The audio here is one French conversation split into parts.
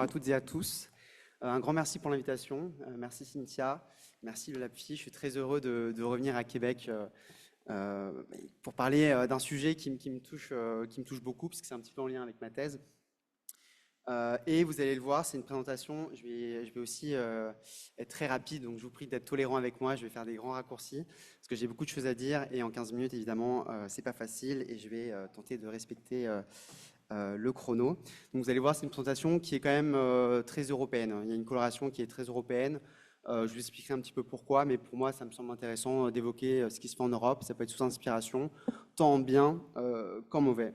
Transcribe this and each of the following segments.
à toutes et à tous. Un grand merci pour l'invitation. Merci Cynthia, merci le LabFi. Je suis très heureux de revenir à Québec pour parler d'un sujet qui me touche beaucoup, puisque c'est un petit peu en lien avec ma thèse. Et vous allez le voir, c'est une présentation. Je vais aussi être très rapide, donc je vous prie d'être tolérant avec moi. Je vais faire des grands raccourcis, parce que j'ai beaucoup de choses à dire, et en 15 minutes, évidemment, c'est pas facile, et je vais tenter de respecter le chrono. Donc vous allez voir, c'est une présentation qui est quand même très européenne. Il y a une coloration qui est très européenne. Je vous expliquerai un petit peu pourquoi, mais pour moi, ça me semble intéressant d'évoquer ce qui se fait en Europe. Ça peut être sous inspiration, tant en bien qu'en mauvais.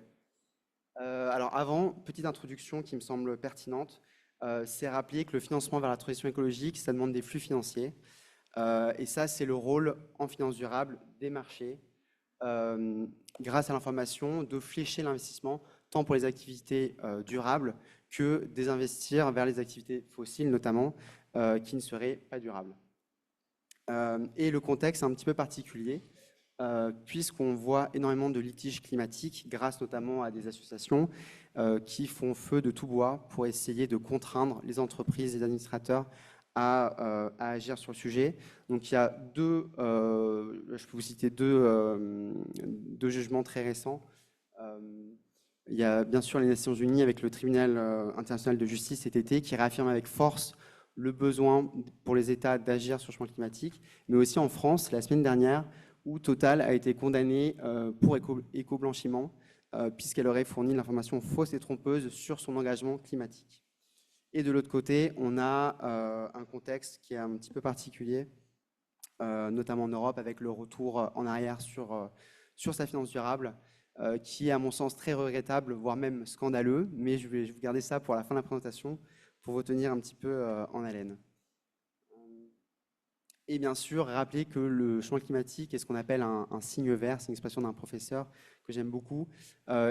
Alors avant, petite introduction qui me semble pertinente, c'est rappeler que le financement vers la transition écologique, ça demande des flux financiers. Et ça, c'est le rôle en finance durable des marchés, grâce à l'information, de flécher l'investissement tant pour les activités durables que désinvestir vers les activités fossiles, notamment, qui ne seraient pas durables. Et le contexte est un petit peu particulier, puisqu'on voit énormément de litiges climatiques, grâce notamment à des associations qui font feu de tout bois pour essayer de contraindre les entreprises et les administrateurs à agir sur le sujet. Donc il y a je peux vous citer deux jugements très récents. Il y a bien sûr les Nations Unies avec le Tribunal international de justice cet été qui réaffirme avec force le besoin pour les États d'agir sur le changement climatique, mais aussi en France, la semaine dernière, où Total a été condamnée pour éco-blanchiment, puisqu'elle aurait fourni l'information fausse et trompeuse sur son engagement climatique. Et de l'autre côté, on a un contexte qui est un petit peu particulier, notamment en Europe, avec le retour en arrière sur sa finance durable, qui est à mon sens très regrettable, voire même scandaleux, mais je vais vous garder ça pour la fin de la présentation, pour vous tenir un petit peu en haleine. Et bien sûr, rappeler que le changement climatique est ce qu'on appelle un signe vert, c'est une expression d'un professeur que j'aime beaucoup.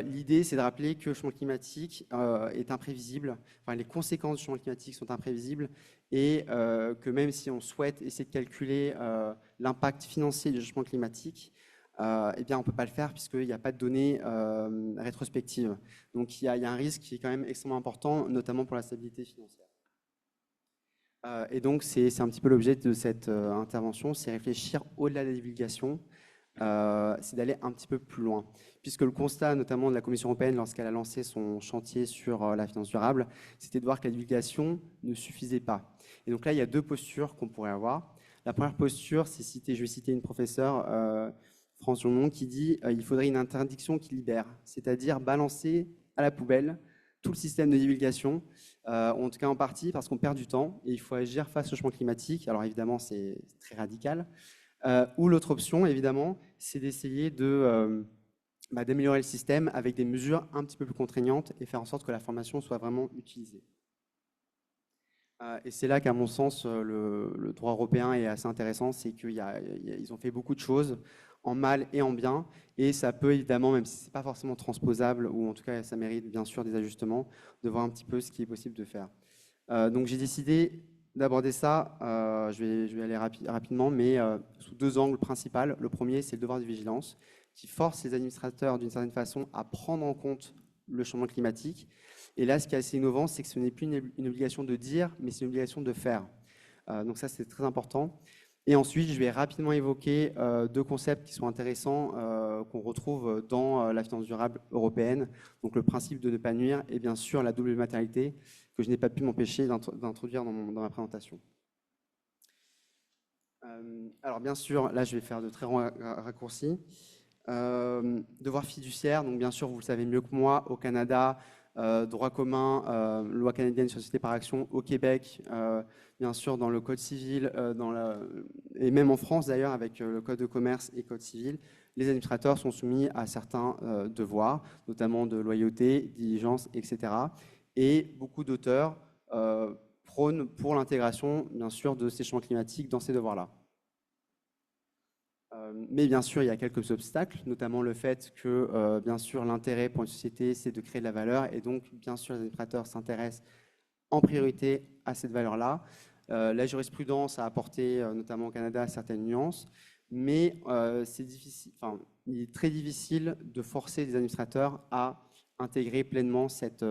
L'idée, c'est de rappeler que le changement climatique est imprévisible, enfin les conséquences du changement climatique sont imprévisibles, et que même si on souhaite essayer de calculer l'impact financier du changement climatique, eh bien, on ne peut pas le faire puisqu'il n'y a pas de données rétrospectives. Donc, il y a un risque qui est quand même extrêmement important, notamment pour la stabilité financière. Et donc, c'est un petit peu l'objet de cette intervention, c'est réfléchir au-delà de la divulgation, c'est d'aller un petit peu plus loin. Puisque le constat, notamment de la Commission européenne, lorsqu'elle a lancé son chantier sur la finance durable, c'était de voir que la divulgation ne suffisait pas. Et donc là, il y a deux postures qu'on pourrait avoir. La première posture, je vais citer une professeure, France Journon, qui dit il faudrait une interdiction qui libère, c'est-à-dire balancer à la poubelle tout le système de divulgation, en tout cas en partie parce qu'on perd du temps et il faut agir face au changement climatique. Alors évidemment, c'est très radical. Ou l'autre option, évidemment, c'est d'essayer d'améliorer le système avec des mesures un petit peu plus contraignantes et faire en sorte que la formation soit vraiment utilisée. Et c'est là qu'à mon sens, le droit européen est assez intéressant, c'est qu'ils ont fait beaucoup de choses en mal et en bien, et ça peut évidemment, même si ce n'est pas forcément transposable, ou en tout cas ça mérite bien sûr des ajustements, de voir un petit peu ce qui est possible de faire. Donc j'ai décidé d'aborder ça, je vais aller rapidement, mais sous deux angles principaux. Le premier, c'est le devoir de vigilance, qui force les administrateurs d'une certaine façon à prendre en compte le changement climatique. Et là, ce qui est assez innovant, c'est que ce n'est plus une obligation de dire, mais c'est une obligation de faire. Donc ça, c'est très important. Et ensuite, je vais rapidement évoquer deux concepts qui sont intéressants, qu'on retrouve dans la finance durable européenne. Donc le principe de ne pas nuire et bien sûr la double matérialité que je n'ai pas pu m'empêcher d'introduire dans ma présentation. Alors bien sûr, là, je vais faire de très grands raccourcis. Devoir fiduciaire, donc bien sûr, vous le savez mieux que moi, au Canada, droit commun, loi canadienne sur la société par action, au Québec, bien sûr dans le code civil, et même en France d'ailleurs avec le code de commerce et code civil, les administrateurs sont soumis à certains devoirs, notamment de loyauté, diligence, etc. Et beaucoup d'auteurs prônent pour l'intégration, bien sûr, de ces changements climatiques dans ces devoirs-là. Mais bien sûr, il y a quelques obstacles, notamment le fait que, bien sûr, l'intérêt pour une société, c'est de créer de la valeur. Et donc, bien sûr, les administrateurs s'intéressent en priorité à cette valeur-là. La jurisprudence a apporté, notamment au Canada, certaines nuances. Mais il est très difficile de forcer les administrateurs à intégrer pleinement cette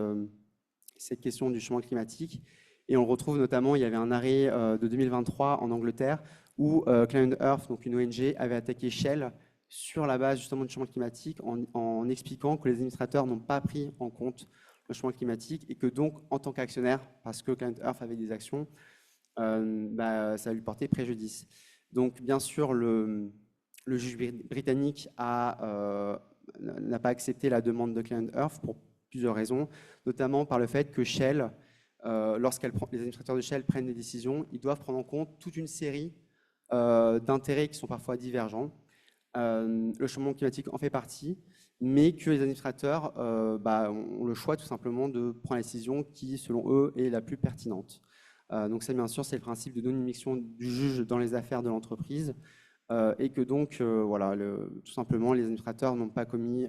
cette question du changement climatique. Et on le retrouve notamment, il y avait un arrêt de 2023 en Angleterre où Climate Earth, donc une ONG, avait attaqué Shell sur la base justement du changement climatique en expliquant que les administrateurs n'ont pas pris en compte le changement climatique et que donc, en tant qu'actionnaire, parce que Climate Earth avait des actions, ça lui portait préjudice. Donc, bien sûr, le juge britannique n'a pas accepté la demande de Climate Earth pour plusieurs raisons, notamment par le fait que Shell, les administrateurs de Shell prennent des décisions, ils doivent prendre en compte toute une série d'intérêts qui sont parfois divergents. Le changement climatique en fait partie, mais que les administrateurs ont le choix tout simplement de prendre la décision qui, selon eux, est la plus pertinente. Donc ça, bien sûr, c'est le principe de non-immixtion du juge dans les affaires de l'entreprise et que donc, voilà, tout simplement, les administrateurs n'ont pas commis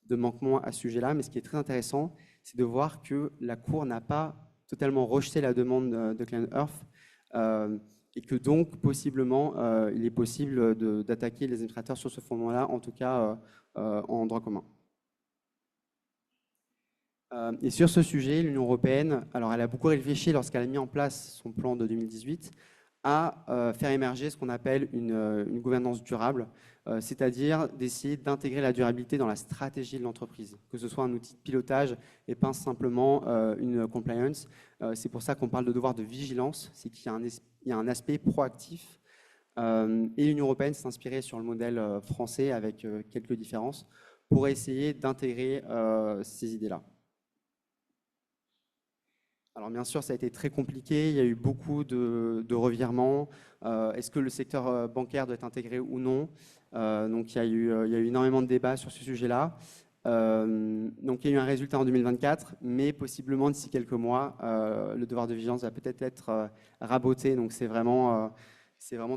de manquement à ce sujet-là. Mais ce qui est très intéressant, c'est de voir que la Cour n'a pas totalement rejeté la demande de Climate Earth et que donc, possiblement, il est possible d'attaquer les administrateurs sur ce fondement-là, en tout cas en droit commun. Et sur ce sujet, l'Union européenne, alors elle a beaucoup réfléchi lorsqu'elle a mis en place son plan de 2018 à faire émerger ce qu'on appelle une gouvernance durable, c'est-à-dire d'essayer d'intégrer la durabilité dans la stratégie de l'entreprise, que ce soit un outil de pilotage et pas simplement une compliance. C'est pour ça qu'on parle de devoir de vigilance, c'est qu'il y a un aspect proactif. Et l'Union européenne s'est inspirée sur le modèle français avec quelques différences pour essayer d'intégrer ces idées-là. Alors bien sûr, ça a été très compliqué, il y a eu beaucoup de revirements. Est-ce que le secteur bancaire doit être intégré ou non? Donc il y a eu énormément de débats sur ce sujet-là. Donc il y a eu un résultat en 2024, mais possiblement d'ici quelques mois, le devoir de vigilance va peut-être être raboté. Donc c'est vraiment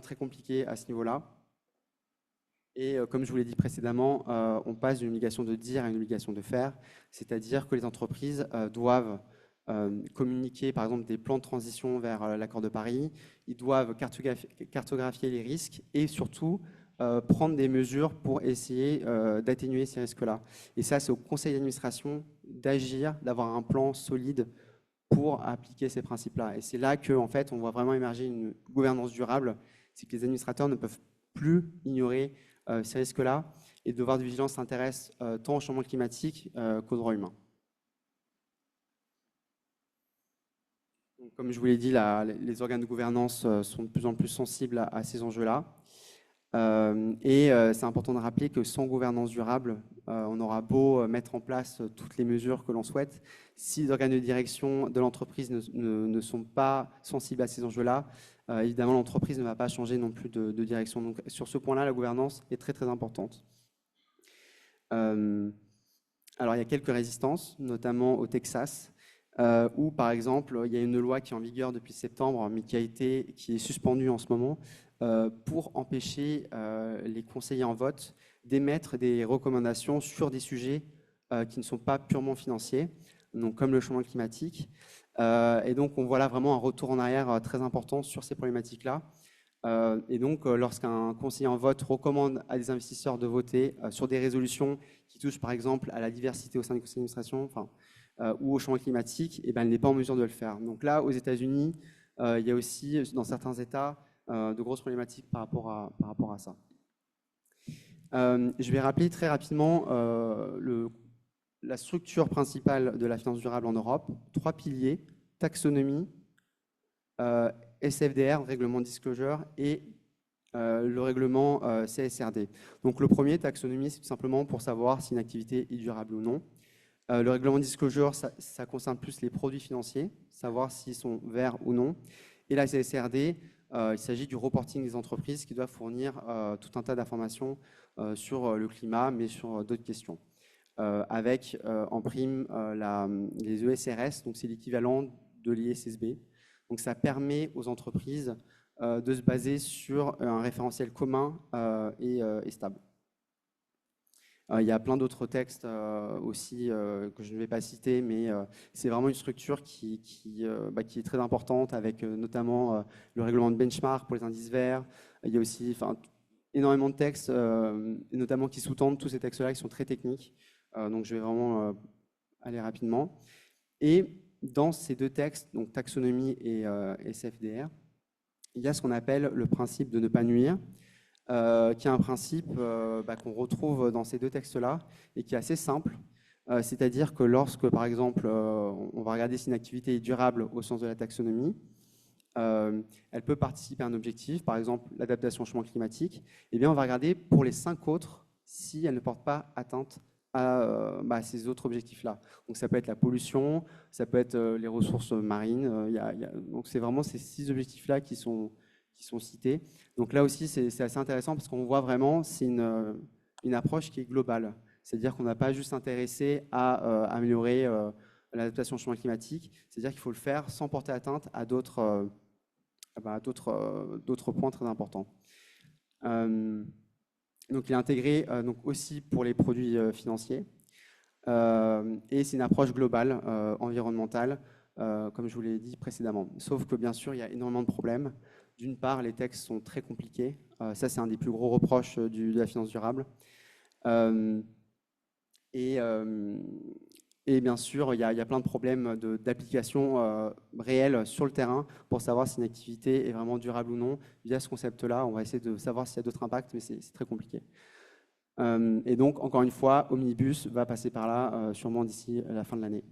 très compliqué à ce niveau-là. Et comme je vous l'ai dit précédemment, on passe d'une obligation de dire à une obligation de faire, c'est-à-dire que les entreprises doivent communiquer par exemple des plans de transition vers l'accord de Paris, ils doivent cartographier les risques et surtout prendre des mesures pour essayer d'atténuer ces risques-là. Et ça, c'est au conseil d'administration d'agir, d'avoir un plan solide pour appliquer ces principes-là. Et c'est là qu'en fait, on voit vraiment émerger une gouvernance durable, c'est que les administrateurs ne peuvent plus ignorer ces risques-là et le devoir de vigilance s'intéresse tant au changement climatique qu'aux droits humains. Donc, comme je vous l'ai dit, les organes de gouvernance sont de plus en plus sensibles à ces enjeux-là. C'est important de rappeler que sans gouvernance durable, on aura beau mettre en place toutes les mesures que l'on souhaite. Si les organes de direction de l'entreprise ne sont pas sensibles à ces enjeux-là, évidemment, l'entreprise ne va pas changer non plus de direction. Donc, sur ce point-là, la gouvernance est très, très importante. Alors, il y a quelques résistances, notamment au Texas, où, par exemple, il y a une loi qui est en vigueur depuis septembre, mais qui est suspendue en ce moment, pour empêcher les conseillers en vote d'émettre des recommandations sur des sujets qui ne sont pas purement financiers, donc comme le changement climatique. Et donc, on voit là vraiment un retour en arrière très important sur ces problématiques-là. Et donc, lorsqu'un conseiller en vote recommande à des investisseurs de voter sur des résolutions qui touchent par exemple à la diversité au sein du conseil d'administration ou au changement climatique, eh ben, elle n'est pas en mesure de le faire. Donc là, aux États-Unis, il y a aussi dans certains États de grosses problématiques par rapport à ça. Je vais rappeler très rapidement la structure principale de la finance durable en Europe. 3 piliers, taxonomie, SFDR, règlement disclosure, et le règlement CSRD. Donc le premier, taxonomie, c'est tout simplement pour savoir si une activité est durable ou non. Le règlement disclosure, ça concerne plus les produits financiers, savoir s'ils sont verts ou non. Et la CSRD, il s'agit du reporting des entreprises qui doivent fournir tout un tas d'informations sur le climat, mais sur d'autres questions. Avec en prime les ESRS, donc c'est l'équivalent de l'ISSB. Donc ça permet aux entreprises de se baser sur un référentiel commun et stable. Il y a plein d'autres textes aussi que je ne vais pas citer, mais c'est vraiment une structure qui est très importante avec notamment le règlement de benchmark pour les indices verts. Il y a aussi énormément de textes, notamment qui sous-tendent tous ces textes-là qui sont très techniques. Donc je vais vraiment aller rapidement. Et dans ces deux textes, donc taxonomie et SFDR, il y a ce qu'on appelle le principe de ne pas nuire, qui est un principe qu'on retrouve dans ces deux textes-là et qui est assez simple. C'est-à-dire que lorsque, par exemple, on va regarder si une activité est durable au sens de la taxonomie, elle peut participer à un objectif, par exemple l'adaptation au changement climatique, et bien on va regarder pour les 5 autres si elle ne porte pas atteinte à ces autres objectifs-là. Donc ça peut être la pollution, ça peut être les ressources marines, donc c'est vraiment ces 6 objectifs-là qui sont cités. Donc là aussi c'est assez intéressant parce qu'on voit vraiment c'est une approche qui est globale. C'est-à-dire qu'on n'a pas juste intéressé à améliorer l'adaptation au changement climatique, c'est-à-dire qu'il faut le faire sans porter atteinte à d'autres points très importants. Donc il est intégré donc aussi pour les produits financiers et c'est une approche globale, environnementale, comme je vous l'ai dit précédemment. Sauf que bien sûr, il y a énormément de problèmes. D'une part, les textes sont très compliqués. Ça, c'est un des plus gros reproches de la finance durable. Et bien sûr, il y a plein de problèmes d'application réelle sur le terrain pour savoir si une activité est vraiment durable ou non. Via ce concept-là, on va essayer de savoir s'il y a d'autres impacts, mais c'est très compliqué. Et donc, encore une fois, Omnibus va passer par là, sûrement d'ici la fin de l'année.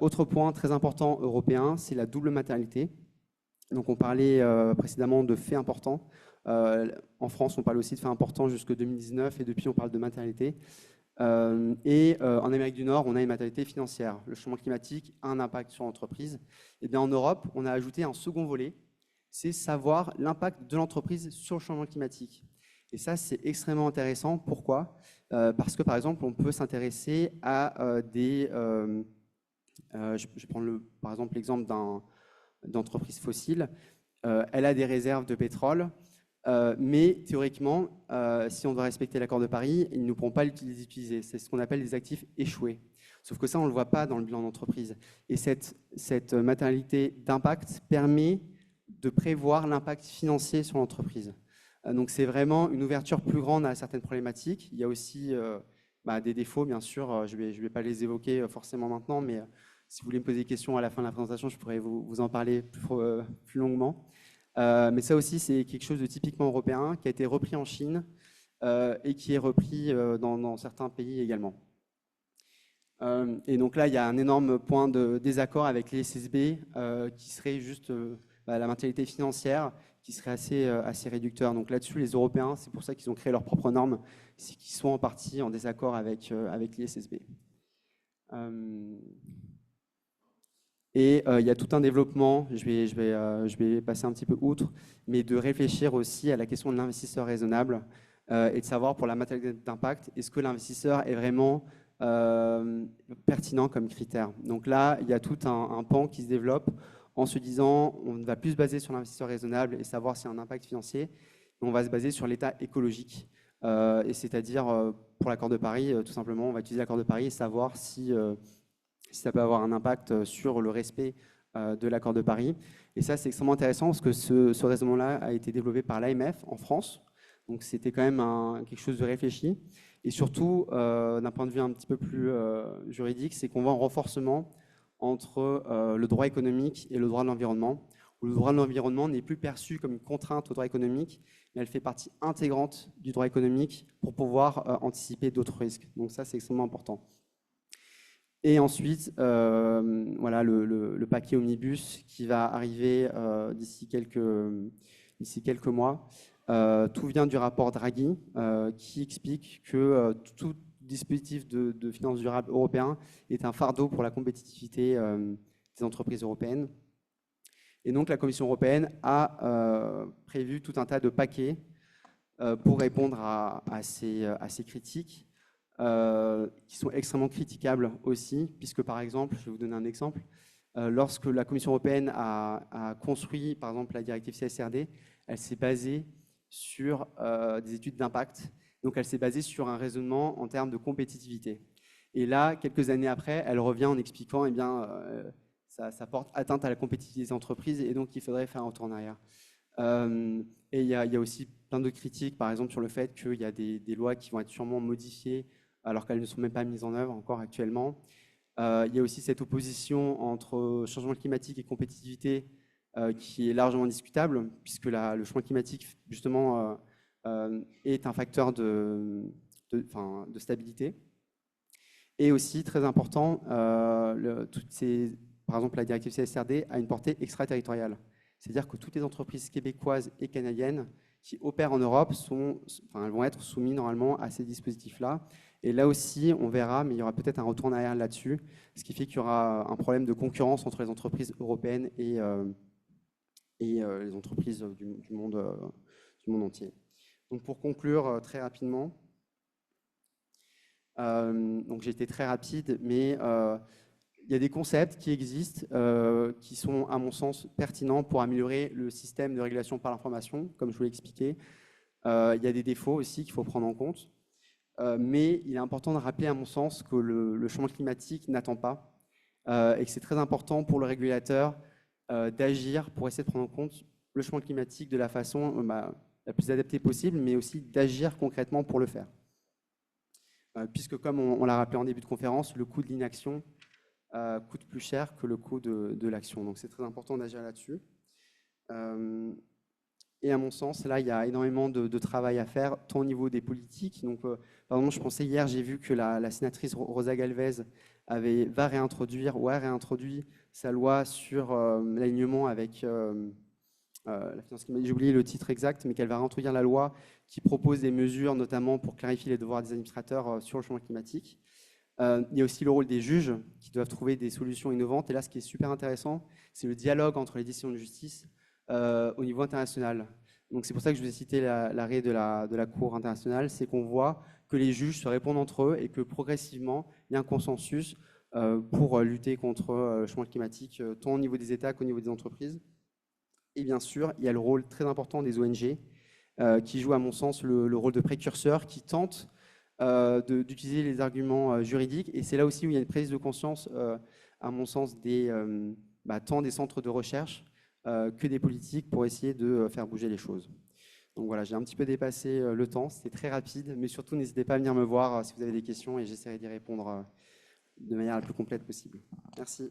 Autre point très important européen, c'est la double matérialité. Donc, on parlait précédemment de faits importants. En France, on parle aussi de faits importants jusqu'en 2019, et depuis, on parle de matérialité. En Amérique du Nord, on a une matérialité financière. Le changement climatique a un impact sur l'entreprise. Et bien en Europe, on a ajouté un second volet, c'est savoir l'impact de l'entreprise sur le changement climatique. Et ça, c'est extrêmement intéressant. Pourquoi? Parce que, par exemple, on peut s'intéresser à je vais prendre par exemple l'exemple d'entreprise fossile. Elle a des réserves de pétrole. Mais théoriquement, si on doit respecter l'accord de Paris, ils ne pourront pas les utiliser. C'est ce qu'on appelle des actifs échoués. Sauf que ça, on ne le voit pas dans le bilan d'entreprise. Et cette matérialité d'impact permet de prévoir l'impact financier sur l'entreprise. Donc c'est vraiment une ouverture plus grande à certaines problématiques. Il y a aussi des défauts, bien sûr. Je vais pas les évoquer forcément maintenant, mais si vous voulez me poser des questions à la fin de la présentation, je pourrais vous en parler plus longuement. Mais ça aussi, c'est quelque chose de typiquement européen qui a été repris en Chine et qui est repris dans certains pays également. Et donc là, il y a un énorme point de désaccord avec les SSB qui serait juste la mentalité financière qui serait assez réducteur. Donc là-dessus, les Européens, c'est pour ça qu'ils ont créé leurs propres normes, qui sont en partie en désaccord avec l'ISSB. Et il y a tout un développement, je vais passer un petit peu outre, mais de réfléchir aussi à la question de l'investisseur raisonnable et de savoir pour la matérialité d'impact, est-ce que l'investisseur est vraiment pertinent comme critère. Donc là, il y a tout un pan qui se développe en se disant on ne va plus se baser sur l'investisseur raisonnable et savoir s'il y a un impact financier, mais on va se baser sur l'état écologique. Et c'est-à-dire, pour l'accord de Paris, tout simplement, on va utiliser l'accord de Paris et savoir si ça peut avoir un impact sur le respect de l'accord de Paris. Et ça, c'est extrêmement intéressant parce que ce raisonnement-là a été développé par l'AMF en France. Donc, c'était quand même quelque chose de réfléchi. Et surtout, d'un point de vue un petit peu plus juridique, c'est qu'on voit un renforcement entre le droit économique et le droit de l'environnement, où le droit de l'environnement n'est plus perçu comme une contrainte au droit économique, mais elle fait partie intégrante du droit économique pour pouvoir anticiper d'autres risques. Donc ça, c'est extrêmement important. Et ensuite, voilà le paquet Omnibus qui va arriver d'ici quelques mois. Tout vient du rapport Draghi qui explique que tout dispositif de finance durable européen est un fardeau pour la compétitivité des entreprises européennes. Et donc la Commission européenne a prévu tout un tas de paquets pour répondre à ces critiques qui sont extrêmement critiquables aussi, puisque par exemple, je vais vous donner un exemple, lorsque la Commission européenne a construit par exemple la directive CSRD, elle s'est basée sur des études d'impact. Donc, elle s'est basée sur un raisonnement en termes de compétitivité. Et là, quelques années après, elle revient en expliquant, eh bien, ça porte atteinte à la compétitivité des entreprises et donc il faudrait faire un retour en arrière. Et il y a aussi plein de critiques, par exemple, sur le fait qu'il y a des lois qui vont être sûrement modifiées alors qu'elles ne sont même pas mises en œuvre encore actuellement. Il y a aussi cette opposition entre changement climatique et compétitivité qui est largement discutable, puisque le changement climatique, justement, est un facteur de stabilité. Et aussi, très important, par exemple, la directive CSRD a une portée extraterritoriale. C'est-à-dire que toutes les entreprises québécoises et canadiennes qui opèrent en Europe elles vont être soumises normalement à ces dispositifs-là. Et là aussi, on verra, mais il y aura peut-être un retour en arrière là-dessus, ce qui fait qu'il y aura un problème de concurrence entre les entreprises européennes et les entreprises du monde entier. Donc pour conclure très rapidement, donc j'ai été très rapide, mais il y a des concepts qui existent, qui sont, à mon sens, pertinents pour améliorer le système de régulation par l'information, comme je vous l'ai expliqué. Il y a des défauts aussi qu'il faut prendre en compte. Mais il est important de rappeler, à mon sens, que le changement climatique n'attend pas et que c'est très important pour le régulateur d'agir pour essayer de prendre en compte le changement climatique de la façon la plus adaptée possible, mais aussi d'agir concrètement pour le faire. Puisque, comme on l'a rappelé en début de conférence, le coût de l'inaction coûte plus cher que le coût de l'action. Donc c'est très important d'agir là-dessus. Et à mon sens, là, il y a énormément de travail à faire, tant au niveau des politiques. Donc, par exemple, je pensais hier, j'ai vu que la sénatrice Rosa Galvez a réintroduit sa loi sur l'alignement avec la finance climatique. J'ai oublié le titre exact, mais qu'elle va réintroduire la loi qui propose des mesures, notamment pour clarifier les devoirs des administrateurs sur le changement climatique. Il y a aussi le rôle des juges qui doivent trouver des solutions innovantes. Et là, ce qui est super intéressant, c'est le dialogue entre les décisions de justice au niveau international. Donc c'est pour ça que je vous ai cité l'arrêt de la Cour internationale, c'est qu'on voit que les juges se répondent entre eux et que progressivement, il y a un consensus pour lutter contre le changement climatique, tant au niveau des États qu'au niveau des entreprises. Et bien sûr, il y a le rôle très important des ONG qui jouent, à mon sens, le rôle de précurseur, qui tentent d'utiliser les arguments juridiques. Et c'est là aussi où il y a une prise de conscience, à mon sens, tant des centres de recherche que des politiques pour essayer de faire bouger les choses. Donc voilà, j'ai un petit peu dépassé le temps, c'était très rapide, mais surtout n'hésitez pas à venir me voir si vous avez des questions et j'essaierai d'y répondre de manière la plus complète possible. Merci.